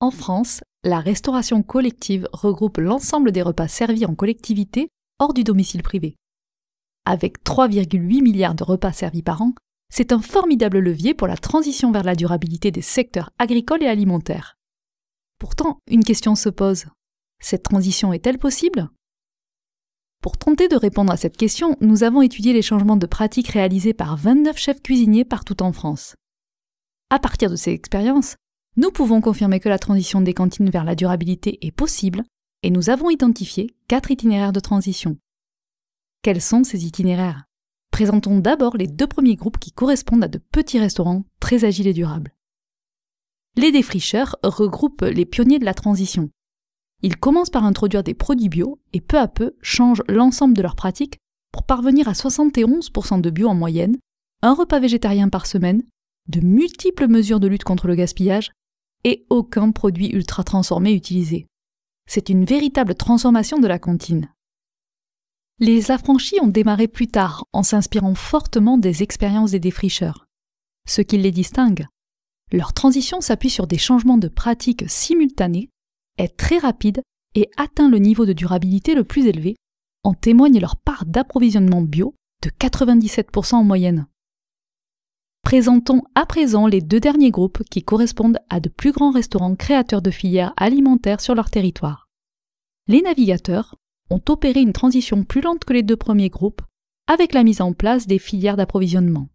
En France, la restauration collective regroupe l'ensemble des repas servis en collectivité hors du domicile privé. Avec 3,8 milliards de repas servis par an, c'est un formidable levier pour la transition vers la durabilité des secteurs agricoles et alimentaires. Pourtant, une question se pose. Cette transition est-elle possible ? Pour tenter de répondre à cette question, nous avons étudié les changements de pratiques réalisés par 29 chefs cuisiniers partout en France. À partir de ces expériences, nous pouvons confirmer que la transition des cantines vers la durabilité est possible et nous avons identifié 4 itinéraires de transition. Quels sont ces itinéraires ? Présentons d'abord les 2 premiers groupes qui correspondent à de petits restaurants très agiles et durables. Les défricheurs regroupent les pionniers de la transition. Ils commencent par introduire des produits bio et peu à peu changent l'ensemble de leurs pratiques pour parvenir à 71% de bio en moyenne, un repas végétarien par semaine, de multiples mesures de lutte contre le gaspillage et aucun produit ultra transformé utilisé. C'est une véritable transformation de la cantine. Les affranchis ont démarré plus tard en s'inspirant fortement des expériences des défricheurs. Ce qui les distingue, leur transition s'appuie sur des changements de pratiques simultanés, est très rapide et atteint le niveau de durabilité le plus élevé, en témoigne leur part d'approvisionnement bio de 97% en moyenne. Présentons à présent les 2 derniers groupes qui correspondent à de plus grands restaurants créateurs de filières alimentaires sur leur territoire. Les navigateurs ont opéré une transition plus lente que les 2 premiers groupes avec la mise en place des filières d'approvisionnement.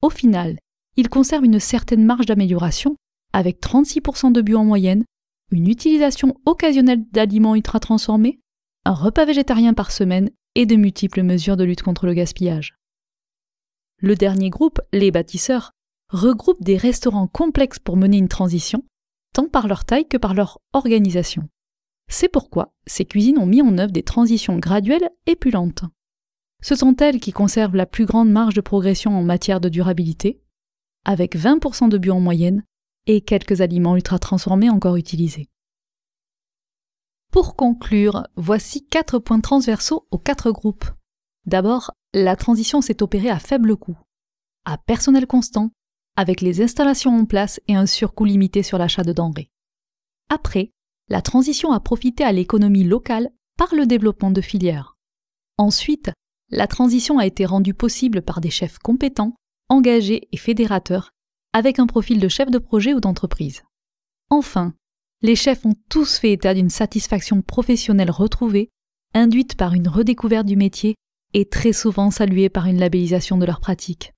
Au final, ils conservent une certaine marge d'amélioration avec 36% de bio en moyenne, une utilisation occasionnelle d'aliments ultra transformés, un repas végétarien par semaine et de multiples mesures de lutte contre le gaspillage. Le dernier groupe, les bâtisseurs, regroupe des restaurants complexes pour mener une transition, tant par leur taille que par leur organisation. C'est pourquoi ces cuisines ont mis en œuvre des transitions graduelles et plus lentes. Ce sont elles qui conservent la plus grande marge de progression en matière de durabilité, avec 20% de bio en moyenne et quelques aliments ultra transformés encore utilisés. Pour conclure, voici 4 points transversaux aux 4 groupes. D'abord, la transition s'est opérée à faible coût, à personnel constant, avec les installations en place et un surcoût limité sur l'achat de denrées. Après, la transition a profité à l'économie locale par le développement de filières. Ensuite, la transition a été rendue possible par des chefs compétents, engagés et fédérateurs, avec un profil de chef de projet ou d'entreprise. Enfin, les chefs ont tous fait état d'une satisfaction professionnelle retrouvée, induite par une redécouverte du métier et très souvent saluée par une labellisation de leurs pratiques.